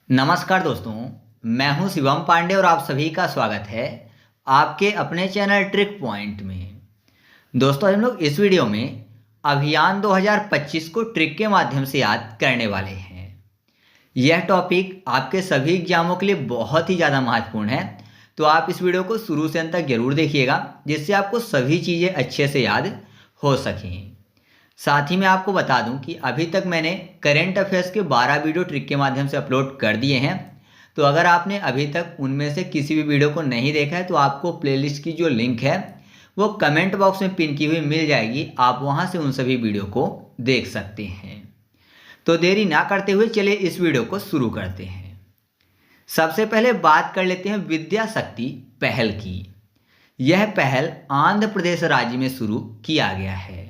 नमस्कार दोस्तों, मैं हूं शिवम पांडे और आप सभी का स्वागत है आपके अपने चैनल ट्रिक पॉइंट में। दोस्तों, हम लोग इस वीडियो में अभियान 2025 को ट्रिक के माध्यम से याद करने वाले हैं। यह टॉपिक आपके सभी एग्जामों के लिए बहुत ही ज़्यादा महत्वपूर्ण है, तो आप इस वीडियो को शुरू से अंत तक जरूर देखिएगा, जिससे आपको सभी चीज़ें अच्छे से याद हो सकें। साथ ही मैं आपको बता दूं कि अभी तक मैंने करेंट अफेयर्स के 12 वीडियो ट्रिक के माध्यम से अपलोड कर दिए हैं। तो अगर आपने अभी तक उनमें से किसी भी वीडियो को नहीं देखा है तो आपको प्लेलिस्ट की जो लिंक है वो कमेंट बॉक्स में पिन की हुई मिल जाएगी, आप वहां से उन सभी वीडियो को देख सकते हैं। तो देरी ना करते हुए चलिए इस वीडियो को शुरू करते हैं। सबसे पहले बात कर लेते हैं विद्या शक्ति पहल की। यह पहल आंध्र प्रदेश राज्य में शुरू किया गया है।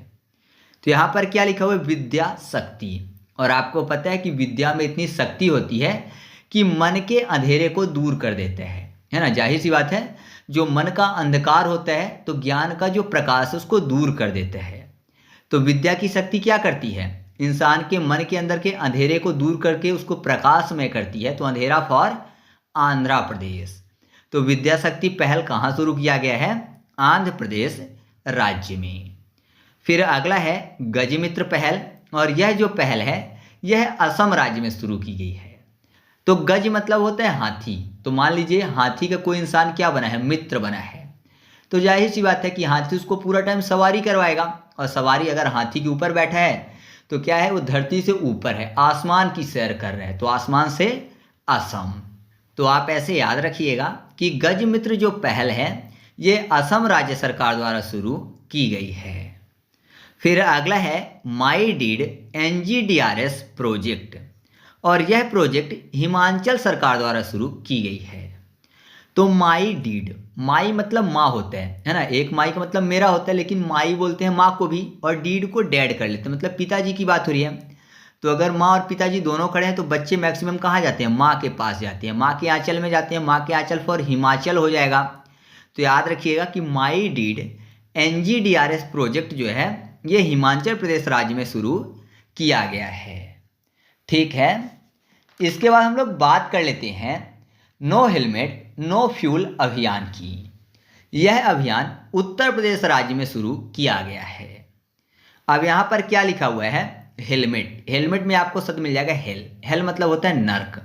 तो यहाँ पर क्या लिखा हुआ है? विद्या शक्ति। और आपको पता है कि विद्या में इतनी शक्ति होती है कि मन के अंधेरे को दूर कर देते हैं, है ना। जाहिर सी बात है, जो मन का अंधकार होता है तो ज्ञान का जो प्रकाश है उसको दूर कर देते हैं। तो विद्या की शक्ति क्या करती है? इंसान के मन के अंदर के अंधेरे को दूर करके उसको प्रकाशमय करती है। तो अंधेरा फॉर आंध्र प्रदेश। तो विद्या शक्ति पहल कहाँ शुरू किया गया है? आंध्र प्रदेश राज्य में। फिर अगला है गजमित्र पहल, और यह जो पहल है यह असम राज्य में शुरू की गई है। तो गज मतलब होता है हाथी। तो मान लीजिए हाथी का कोई इंसान क्या बना है? मित्र बना है। तो जाहिर सी बात है कि हाथी उसको पूरा टाइम सवारी करवाएगा, और सवारी अगर हाथी के ऊपर बैठा है तो क्या है? वो धरती से ऊपर है, आसमान की सैर कर रहा है। तो आसमान से असम। तो आप ऐसे याद रखिएगा कि गजमित्र जो पहल है ये असम राज्य सरकार द्वारा शुरू की गई है। फिर अगला है माई डीड NGDRS प्रोजेक्ट, और यह प्रोजेक्ट हिमाचल सरकार द्वारा शुरू की गई है। तो माई डीड, माई मतलब माँ होता है ना। एक माई का मतलब मेरा होता है, लेकिन माई बोलते हैं माँ को भी, और डीड को डैड कर लेते हैं, मतलब पिताजी की बात हो रही है। तो अगर माँ और पिताजी दोनों खड़े हैं तो बच्चे मैक्सिमम कहाँ जाते हैं? माँ के पास जाते हैं, माँ के आंचल में जाते हैं। माँ के आंचल फॉर हिमाचल हो जाएगा। तो याद रखिएगा कि माई डीड NGDRS प्रोजेक्ट जो है ये हिमाचल प्रदेश राज्य में शुरू किया गया है। ठीक है, इसके बाद हम लोग बात कर लेते हैं नो हेलमेट नो फ्यूल अभियान की। यह अभियान उत्तर प्रदेश राज्य में शुरू किया गया है। अब यहाँ पर क्या लिखा हुआ है? हेलमेट। हेलमेट में आपको शब्द मिल जाएगा हेल। हेल मतलब होता है नर्क।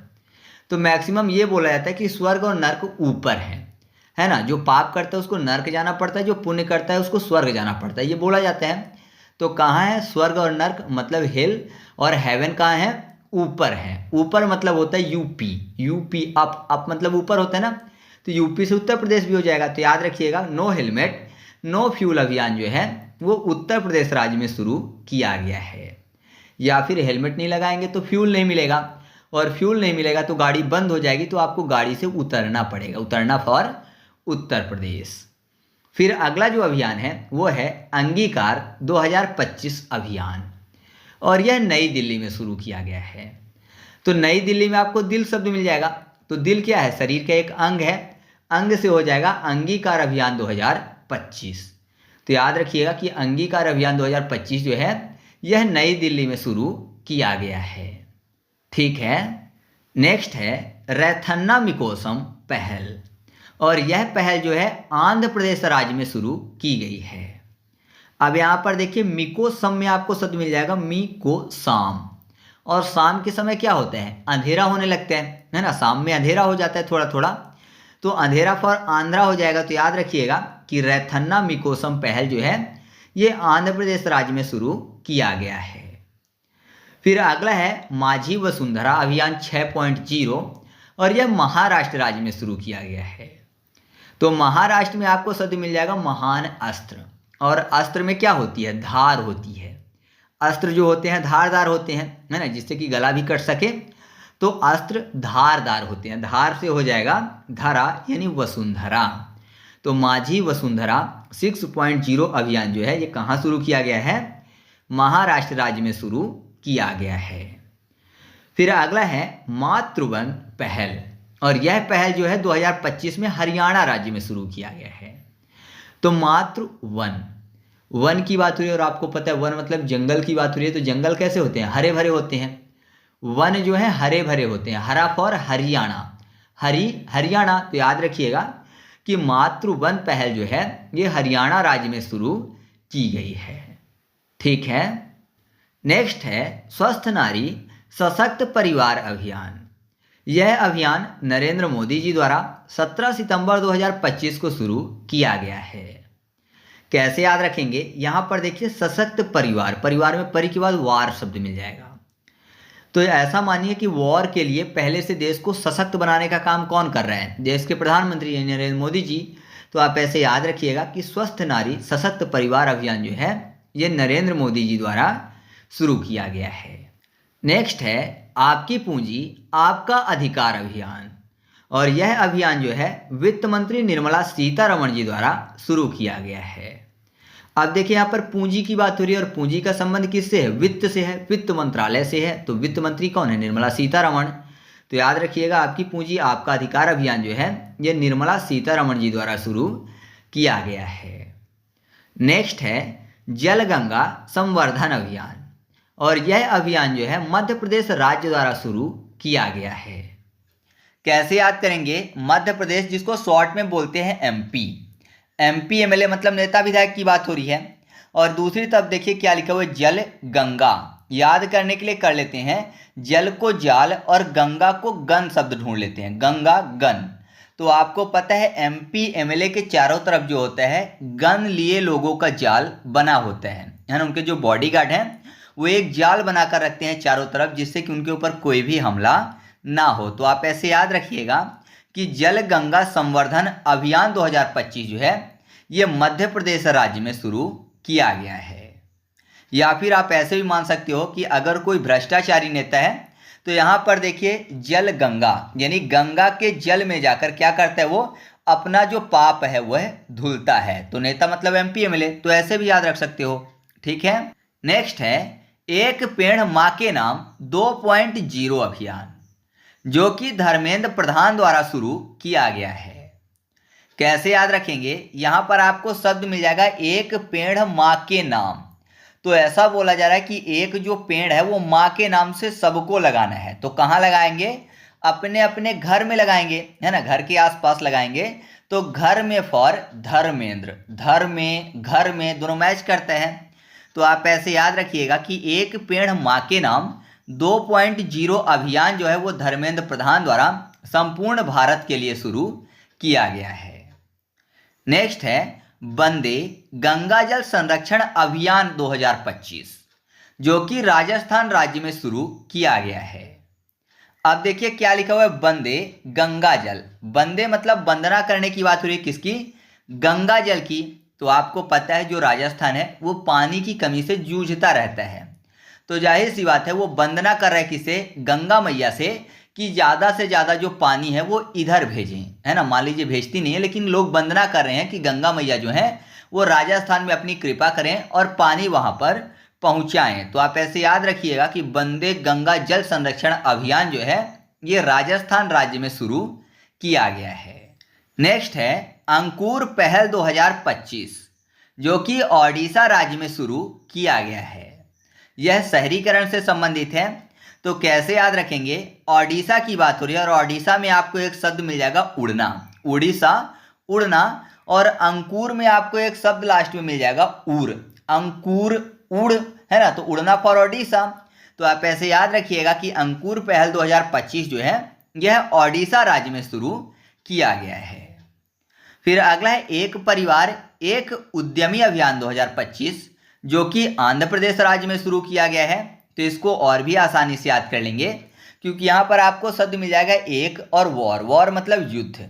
तो मैक्सिमम ये बोला जाता है कि स्वर्ग और नर्क ऊपर है ना। जो पाप करता है उसको नर्क जाना पड़ता है, जो पुण्य करता है उसको स्वर्ग जाना पड़ता है, ये बोला जाता है। तो कहाँ है स्वर्ग और नर्क? मतलब हेल। और हेवन कहाँ है? ऊपर है। ऊपर मतलब होता है यूपी। यूपी अप, अप मतलब ऊपर होता है ना। तो यूपी से उत्तर प्रदेश भी हो जाएगा। तो याद रखिएगा नो हेलमेट नो फ्यूल अभियान जो है वो उत्तर प्रदेश राज्य में शुरू किया गया है। या फिर हेलमेट नहीं लगाएंगे तो फ्यूल नहीं मिलेगा, और फ्यूल नहीं मिलेगा तो गाड़ी बंद हो जाएगी, तो आपको गाड़ी से उतरना पड़ेगा। उतरना फॉर उत्तर प्रदेश। फिर अगला जो अभियान है वो है अंगीकार 2025 अभियान, और यह नई दिल्ली में शुरू किया गया है। तो नई दिल्ली में आपको दिल शब्द मिल जाएगा। तो दिल क्या है? शरीर का एक अंग है। अंग से हो जाएगा अंगीकार अभियान 2025। तो याद रखिएगा कि अंगीकार अभियान 2025 जो है यह नई दिल्ली में शुरू किया गया है। ठीक है, नेक्स्ट है रैथन्ना मिकोसम पहल, और यह पहल जो है आंध्र प्रदेश राज्य में शुरू की गई है। अब यहाँ पर देखिए मिकोसम में आपको शब्द मिल जाएगा मिकोसाम, और शाम के समय क्या होता है? अंधेरा होने लगता है ना। शाम में अंधेरा हो जाता है थोड़ा थोड़ा, तो अंधेरा फॉर आंध्रा हो जाएगा। तो याद रखिएगा कि रैथन्ना मिकोसम पहल जो है ये आंध्र प्रदेश राज्य में शुरू किया गया है। फिर अगला है माझी वसुंधरा अभियान 6.0, और यह महाराष्ट्र राज्य में शुरू किया गया है। तो महाराष्ट्र में आपको शब्द मिल जाएगा महान अस्त्र, और अस्त्र में क्या होती है? धार होती है। अस्त्र जो होते हैं धारदार होते हैं, है ना, जिससे कि गला भी कट सके। तो अस्त्र धारदार होते हैं। धार से हो जाएगा धरा, यानी वसुंधरा। तो माझी वसुंधरा 6.0 अभियान जो है ये कहाँ शुरू किया गया है? महाराष्ट्र राज्य में शुरू किया गया है। फिर अगला है मातृवन पहल, और यह पहल जो है 2025 में हरियाणा राज्य में शुरू किया गया है। तो मातृ वन, वन की बात हो रही है, और आपको पता है वन मतलब जंगल की बात हो रही है। तो जंगल कैसे होते हैं? हरे भरे होते हैं। वन जो है हरे भरे होते हैं, हरा फॉर हरियाणा, हरियाणा। तो याद रखिएगा कि मातृ वन पहल जो है ये हरियाणा राज्य में शुरू की गई है। ठीक है, नेक्स्ट है स्वस्थ नारी सशक्त परिवार अभियान। यह अभियान नरेंद्र मोदी जी द्वारा 17 सितंबर 2025 को शुरू किया गया है। कैसे याद रखेंगे, यहाँ पर देखिए सशक्त परिवार, परिवार में परि के बाद वार शब्द मिल जाएगा। तो ऐसा मानिए कि वॉर के लिए पहले से देश को सशक्त बनाने का काम कौन कर रहे हैं, देश के प्रधानमंत्री नरेंद्र मोदी जी। तो आप ऐसे याद रखिएगा कि स्वस्थ नारी सशक्त परिवार अभियान जो है ये नरेंद्र मोदी जी द्वारा शुरू किया गया है। नेक्स्ट है आपकी पूंजी आपका अधिकार अभियान, और यह अभियान जो है वित्त मंत्री निर्मला सीतारमण जी द्वारा शुरू किया गया है। अब देखिए यहाँ पर पूंजी की बात हो रही है, और पूंजी का संबंध किससे है, वित्त से है, वित्त मंत्रालय से है। तो वित्त मंत्री कौन है, निर्मला सीतारमण। तो याद रखिएगा आपकी पूंजी आपका अधिकार अभियान जो है ये निर्मला सीतारमण जी द्वारा शुरू किया गया है। नेक्स्ट है जल गंगा संवर्धन अभियान, और यह अभियान जो है मध्य प्रदेश राज्य द्वारा शुरू किया गया है। कैसे याद करेंगे, मध्य प्रदेश जिसको शॉर्ट में बोलते हैं एमपी एमएलए मतलब नेता विधायक की बात हो रही है। और दूसरी तरफ देखिए क्या लिखा हुआ है, जल गंगा। याद करने के लिए कर लेते हैं, जल को जाल और गंगा को गन शब्द ढूंढ लेते हैं, गंगा गन। तो आपको पता है एमपी एमएलए के चारों तरफ जो होता है गन लिए लोगों का जाल बना होता है ना। उनके जो बॉडीगार्ड हैं वो एक जाल बनाकर रखते हैं चारों तरफ, जिससे कि उनके ऊपर कोई भी हमला ना हो। तो आप ऐसे याद रखिएगा कि जल गंगा संवर्धन अभियान 2025 जो है ये मध्य प्रदेश राज्य में शुरू किया गया है। या फिर आप ऐसे भी मान सकते हो कि अगर कोई भ्रष्टाचारी नेता है तो यहाँ पर देखिए जल गंगा यानी गंगा के जल में जाकर क्या करता है, वो अपना जो पाप है वह धुलता है। तो नेता मतलब एमपी एमएलए, तो ऐसे भी याद रख सकते हो। ठीक है, नेक्स्ट है एक पेड़ मां के नाम 2.0 अभियान, जो कि धर्मेंद्र प्रधान द्वारा शुरू किया गया है। कैसे याद रखेंगे, यहां पर आपको शब्द मिल जाएगा एक पेड़ मां के नाम। तो ऐसा बोला जा रहा है कि एक जो पेड़ है वो मां के नाम से सबको लगाना है। तो कहां लगाएंगे, अपने अपने घर में लगाएंगे, है ना, घर के आसपास लगाएंगे। तो घर में फॉर धर्मेंद्र, घर में दोनों मैच करते हैं। तो आप ऐसे याद रखिएगा कि एक पेड़ मां के नाम 2.0 अभियान जो है वो धर्मेंद्र प्रधान द्वारा संपूर्ण भारत के लिए शुरू किया गया है। नेक्स्ट है वंदे गंगा जल संरक्षण अभियान 2025, जो कि राजस्थान राज्य में शुरू किया गया है। अब देखिए क्या लिखा हुआ है, वंदे गंगा जल। वंदे मतलब वंदना करने की बात हो रही है, किसकी, गंगा जल की। तो आपको पता है जो राजस्थान है वो पानी की कमी से जूझता रहता है। तो जाहिर सी बात है वो वंदना कर रहे हैं किसे, गंगा मैया से, कि ज़्यादा से ज़्यादा जो पानी है वो इधर भेजें, है ना। मान लीजिए भेजती नहीं है, लेकिन लोग वंदना कर रहे हैं कि गंगा मैया जो है वो राजस्थान में अपनी कृपा करें और पानी वहाँ पर पहुँचाएँ। तो आप ऐसे याद रखिएगा कि वंदे गंगा जल संरक्षण अभियान जो है ये राजस्थान राज्य में शुरू किया गया है। नेक्स्ट है अंकुर पहल 2025, जो कि ओडिशा राज्य में शुरू किया गया है। यह शहरीकरण से संबंधित है। तो कैसे याद रखेंगे, ओडिशा की बात हो रही है और ओडिशा में आपको एक शब्द मिल जाएगा उड़ना, उड़ीसा उड़ना। और अंकुर में आपको एक शब्द लास्ट में मिल जाएगा उड़, अंकुर उड़, है ना। तो उड़ना फॉर ओडिशा। तो आप ऐसे याद रखिएगा कि अंकुर पहल 2025 जो है यह ओडिशा राज्य में शुरू किया गया है। फिर अगला है एक परिवार एक उद्यमी अभियान 2025, जो कि आंध्र प्रदेश राज्य में शुरू किया गया है। तो इसको और भी आसानी से याद कर लेंगे, क्योंकि यहाँ पर आपको शब्द मिल जाएगा एक और वॉर मतलब युद्ध।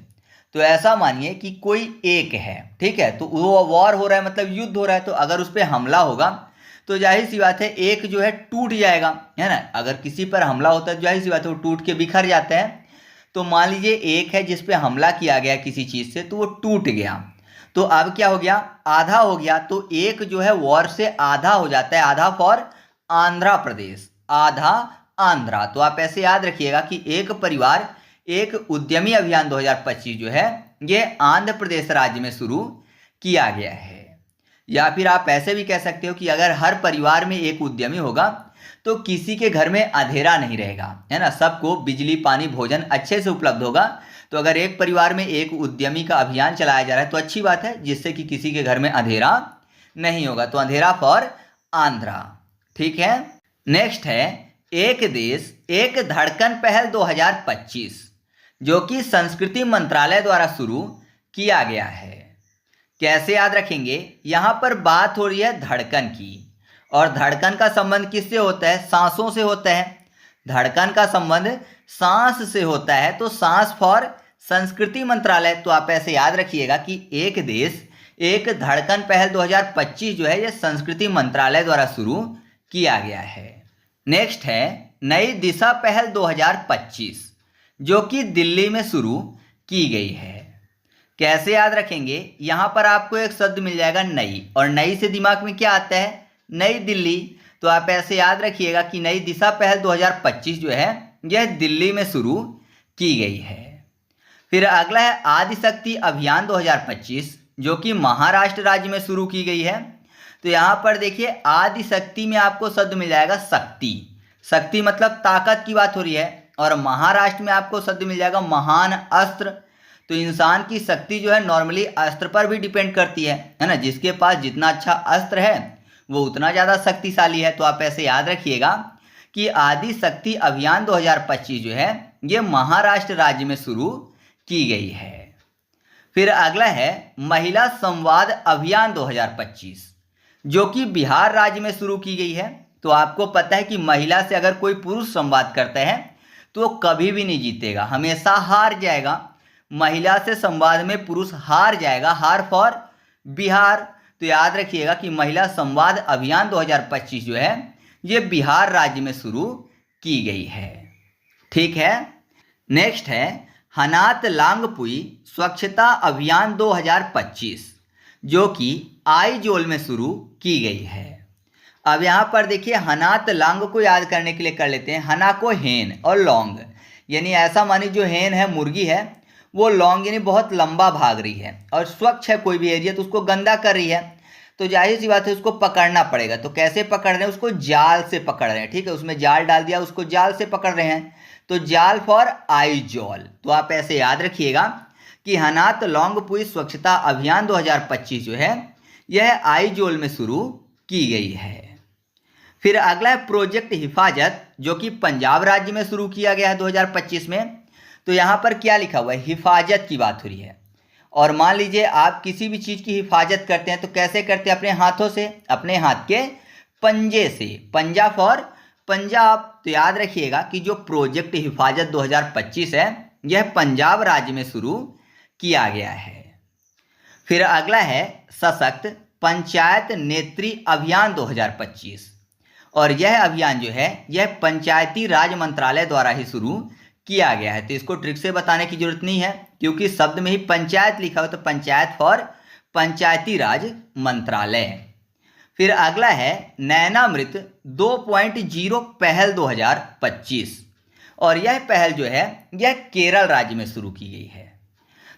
तो ऐसा मानिए कि कोई एक है, ठीक है, तो वो वॉर हो रहा है मतलब युद्ध हो रहा है। तो अगर उस पर हमला होगा तो जाहिर सी बात है एक जो है टूट जाएगा, है ना। अगर किसी पर हमला होता है तो जाहिर सी बात है वो टूट के बिखर जाता है। तो मान लीजिए एक है जिस पे हमला किया गया किसी चीज़ से, तो वो टूट गया। तो अब क्या हो गया, आधा हो गया। तो एक जो है वॉर से आधा हो जाता है, आधा फॉर आंध्र प्रदेश, आधा आंध्रा। तो आप ऐसे याद रखिएगा कि एक परिवार एक उद्यमी अभियान 2025 जो है ये आंध्र प्रदेश राज्य में शुरू किया गया है। या फिर आप ऐसे भी कह सकते हो कि अगर हर परिवार में एक उद्यमी होगा तो किसी के घर में अंधेरा नहीं रहेगा, है ना। सबको बिजली, पानी, भोजन अच्छे से उपलब्ध होगा। तो अगर एक परिवार में एक उद्यमी का अभियान चलाया जा रहा है तो अच्छी बात है, जिससे कि किसी के घर में अंधेरा नहीं होगा। तो अंधेरा फॉर आंध्रा, ठीक है। नेक्स्ट है एक देश एक धड़कन पहल 2025, जो कि संस्कृति मंत्रालय द्वारा शुरू किया गया है। कैसे याद रखेंगे, यहां पर बात हो रही है धड़कन की, और धड़कन का संबंध किससे होता है? सांसों से होता है। धड़कन का संबंध सांस से होता है, तो सांस फॉर संस्कृति मंत्रालय। तो आप ऐसे याद रखिएगा कि एक देश एक धड़कन पहल 2025 जो है ये संस्कृति मंत्रालय द्वारा शुरू किया गया है। नेक्स्ट है नई दिशा पहल 2025, जो कि दिल्ली में शुरू की गई है। कैसे याद रखेंगे, यहां पर आपको एक शब्द मिल जाएगा नई, और नई से दिमाग में क्या आता है? नई दिल्ली। तो आप ऐसे याद रखिएगा कि नई दिशा पहल 2025 जो है यह दिल्ली में शुरू की गई है। फिर अगला है आदिशक्ति अभियान 2025, जो कि महाराष्ट्र राज्य में शुरू की गई है। तो यहाँ पर देखिए आदिशक्ति में आपको शब्द मिल जाएगा शक्ति। शक्ति मतलब ताकत की बात हो रही है, और महाराष्ट्र में आपको शब्द मिल जाएगा महान अस्त्र। तो इंसान की शक्ति जो है नॉर्मली अस्त्र पर भी डिपेंड करती है ना। जिसके पास जितना अच्छा अस्त्र है वो उतना ज़्यादा शक्तिशाली है। तो आप ऐसे याद रखिएगा कि आदिशक्ति अभियान 2025 जो है ये महाराष्ट्र राज्य में शुरू की गई है। फिर अगला है महिला संवाद अभियान 2025, जो कि बिहार राज्य में शुरू की गई है। तो आपको पता है कि महिला से अगर कोई पुरुष संवाद करता है तो कभी भी नहीं जीतेगा, हमेशा हार जाएगा। महिला से संवाद में पुरुष हार जाएगा, हार फॉर बिहार। तो याद रखिएगा कि महिला संवाद अभियान 2025 जो है ये बिहार राज्य में शुरू की गई है, ठीक है। नेक्स्ट है हनात लांगपुई स्वच्छता अभियान 2025, जो कि आइजोल में शुरू की गई है। अब यहाँ पर देखिए हनात लांग को याद करने के लिए कर लेते हैं। हना को हेन और लौंग, यानी ऐसा मानिए जो हेन है मुर्गी है, वो लौंग यानी बहुत लंबा भाग रही है, और स्वच्छ है कोई भी एरिया तो उसको गंदा कर रही है। तो जाहिर सी बात है उसको पकड़ना पड़ेगा। तो कैसे पकड़ रहे हैं? उसको जाल से पकड़ रहे हैं, ठीक है। उसमें जाल डाल दिया, उसको जाल से पकड़ रहे हैं। तो जाल फॉर आइजोल। तो आप ऐसे याद रखिएगा कि हनात लांगपुई स्वच्छता अभियान 2025 जो है यह आइजोल में शुरू की गई है। फिर अगला है प्रोजेक्ट हिफाजत, जो कि पंजाब राज्य में शुरू किया गया है 2025 में। तो यहाँ पर क्या लिखा हुआ है? हिफाजत की बात हो रही है। और मान लीजिए आप किसी भी चीज़ की हिफाजत करते हैं तो कैसे करते हैं? अपने हाथों से, अपने हाथ के पंजे से। पंजा फॉर पंजाब। तो याद रखिएगा कि जो प्रोजेक्ट हिफाजत 2025 है यह पंजाब राज्य में शुरू किया गया है। फिर अगला है सशक्त पंचायत नेत्री अभियान 2025, और यह अभियान जो है यह पंचायती राज मंत्रालय द्वारा ही शुरू किया गया है। तो इसको ट्रिक से बताने की जरूरत नहीं है, क्योंकि शब्द में ही पंचायत लिखा हो। तो पंचायत फॉर पंचायती राज मंत्रालय। फिर अगला है नैनामृत 2.0 पहल 2025, और यह पहल जो है यह केरल राज्य में शुरू की गई है।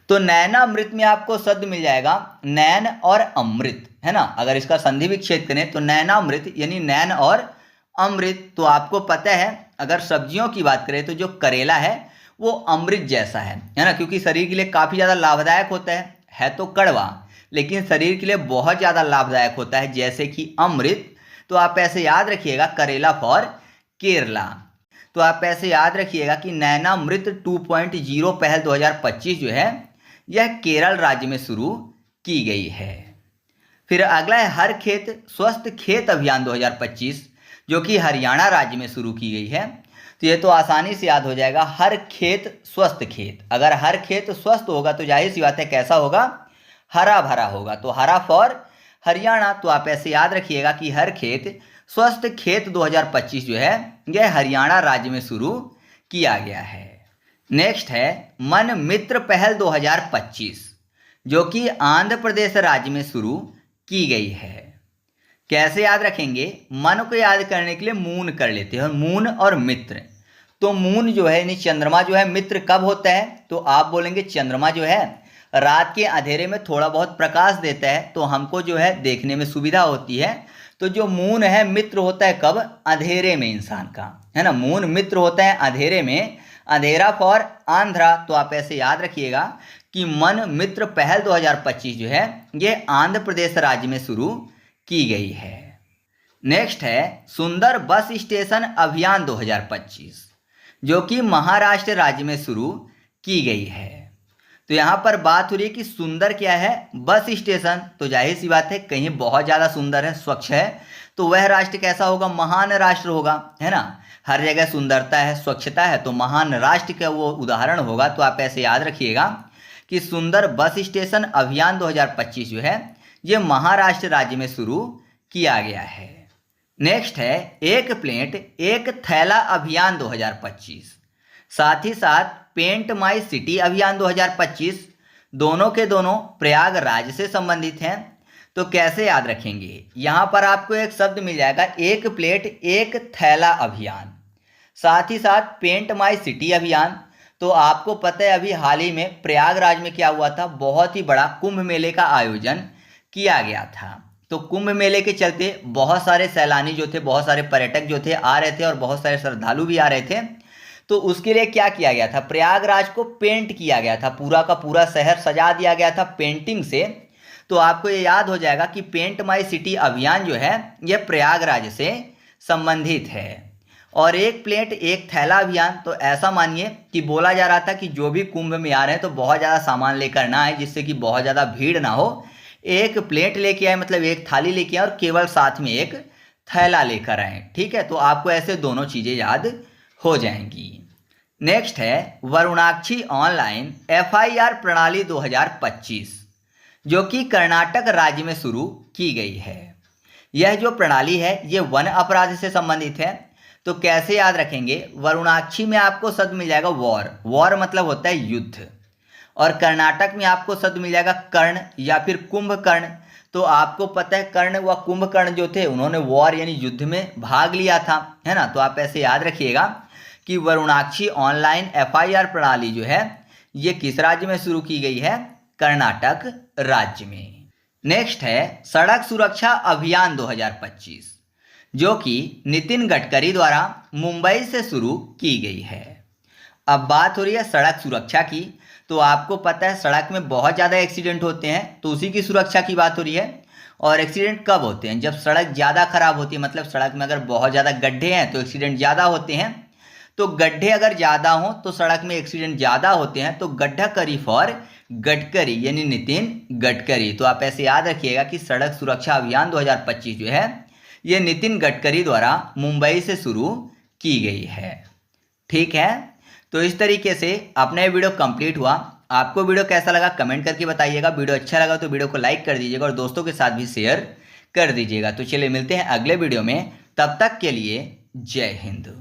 तो नैनामृत में आपको शब्द मिल जाएगा नैन और अमृत, है ना। अगर इसका संधि विच्छेद करें तो नैनामृत यानी नैन और अमृत। तो आपको पता है अगर सब्जियों की बात करें तो जो करेला है वो अमृत जैसा है ना, क्योंकि शरीर के लिए काफ़ी ज़्यादा लाभदायक होता है तो कड़वा, लेकिन शरीर के लिए बहुत ज़्यादा लाभदायक होता है जैसे कि अमृत। तो आप ऐसे याद रखिएगा करेला फॉर केरला। तो आप ऐसे याद रखिएगा कि नैनामृत 2.0 पहल 2025 जो है यह केरल राज्य में शुरू की गई है। फिर अगला है हर खेत स्वस्थ खेत अभियान 2025, जो कि हरियाणा राज्य में शुरू की गई है। तो ये तो आसानी से याद हो जाएगा, हर खेत स्वस्थ खेत। अगर हर खेत स्वस्थ होगा तो जाहिर सी बात है कैसा होगा? हरा भरा होगा। तो हरा फॉर हरियाणा। तो आप ऐसे याद रखिएगा कि हर खेत स्वस्थ खेत 2025 जो है यह हरियाणा राज्य में शुरू किया गया है। नेक्स्ट है मन मित्र पहल 2025, जो कि आंध्र प्रदेश राज्य में शुरू की गई है। कैसे याद रखेंगे? मन को याद करने के लिए मून कर लेते हैं, और मून और मित्र। तो मून जो है यानी चंद्रमा जो है, मित्र कब होता है? तो आप बोलेंगे चंद्रमा जो है रात के अंधेरे में थोड़ा बहुत प्रकाश देता है तो हमको जो है देखने में सुविधा होती है। तो जो मून है मित्र होता है कब? अंधेरे में इंसान का, है ना। मून मित्र होता है अंधेरे में, अंधेरा फॉर आंध्रा। तो आप ऐसे याद रखिएगा कि मन मित्र पहल 2025 जो है ये आंध्र प्रदेश राज्य में शुरू की गई है। नेक्स्ट है सुंदर बस स्टेशन अभियान 2025, जो कि महाराष्ट्र राज्य में शुरू की गई है। तो यहाँ पर बात हो रही है कि सुंदर क्या है? Bus station. तो जाहिर सी बात है कहीं बहुत ज़्यादा सुंदर है, स्वच्छ है, तो वह राष्ट्र कैसा होगा? महान राष्ट्र होगा, है ना। हर जगह सुंदरता है, स्वच्छता है, तो महान राष्ट्र का वो उदाहरण होगा। तो आप ऐसे याद रखिएगा कि सुंदर बस स्टेशन अभियान 2025 जो है ये महाराष्ट्र राज्य में शुरू किया गया है। नेक्स्ट है एक प्लेट एक थैला अभियान 2025, साथ ही साथ पेंट माई सिटी अभियान 2025, दोनों के दोनों प्रयागराज से संबंधित हैं। तो कैसे याद रखेंगे? यहाँ पर आपको एक शब्द मिल जाएगा एक प्लेट एक थैला अभियान, साथ ही साथ पेंट माई सिटी अभियान। तो आपको पता है अभी हाल ही में प्रयागराज में क्या हुआ था? बहुत ही बड़ा कुंभ मेले का आयोजन किया गया था। तो कुंभ मेले के चलते बहुत सारे सैलानी जो थे, बहुत सारे पर्यटक जो थे आ रहे थे और बहुत सारे श्रद्धालु भी आ रहे थे। तो उसके लिए क्या किया गया था? प्रयागराज को पेंट किया गया था, पूरा का पूरा शहर सजा दिया गया था पेंटिंग से। तो आपको ये याद हो जाएगा कि पेंट माई सिटी अभियान जो है यह प्रयागराज से संबंधित है। और एक प्लेट एक थैला अभियान, तो ऐसा मानिए कि बोला जा रहा था कि जो भी कुंभ में आ रहे हैं तो बहुत ज़्यादा सामान लेकर ना आए, जिससे कि बहुत ज़्यादा भीड़ ना हो। एक प्लेट लेके आए मतलब एक थाली लेके आए और केवल साथ में एक थैला लेकर आए, ठीक है। तो आपको ऐसे दोनों चीज़ें याद हो जाएंगी। नेक्स्ट है वरुणाक्षी ऑनलाइन FIR प्रणाली 2025, जो कि कर्नाटक राज्य में शुरू की गई है। यह जो प्रणाली है ये वन अपराध से संबंधित है। तो कैसे याद रखेंगे? वरुणाक्षी में आपको शब्द मिल जाएगा वॉर, वॉर मतलब होता है युद्ध, और कर्नाटक में आपको शब्द मिल जाएगा कर्ण या फिर कुंभकर्ण। तो आपको पता है कर्ण व कुंभकर्ण जो थे उन्होंने वॉर यानी युद्ध में भाग लिया था, है ना। तो आप ऐसे याद रखिएगा कि वरुणाक्षी ऑनलाइन FIR प्रणाली जो है ये किस राज्य में शुरू की गई है? कर्नाटक राज्य में। नेक्स्ट है सड़क सुरक्षा अभियान 2025, जो कि नितिन गडकरी द्वारा मुंबई से शुरू की गई है। अब बात हो रही है सड़क सुरक्षा की। तो आपको पता है सड़क में बहुत ज़्यादा एक्सीडेंट होते हैं, तो उसी की सुरक्षा की बात हो रही है। और एक्सीडेंट कब होते हैं? जब सड़क ज़्यादा खराब होती है, मतलब सड़क में अगर बहुत ज़्यादा गड्ढे हैं तो एक्सीडेंट ज़्यादा होते हैं। तो गड्ढे अगर ज़्यादा हों तो सड़क में एक्सीडेंट ज़्यादा होते हैं। तो गड्ढा करी फॉर गडकरी यानी नितिन गडकरी। तो आप ऐसे याद रखिएगा कि सड़क सुरक्षा अभियान 2025 जो है ये नितिन गडकरी द्वारा मुंबई से शुरू की गई है, ठीक है। तो इस तरीके से अपना ये वीडियो कंप्लीट हुआ। आपको वीडियो कैसा लगा कमेंट करके बताइएगा। वीडियो अच्छा लगा तो वीडियो को लाइक कर दीजिएगा और दोस्तों के साथ भी शेयर कर दीजिएगा। तो चलिए मिलते हैं अगले वीडियो में, तब तक के लिए जय हिंद।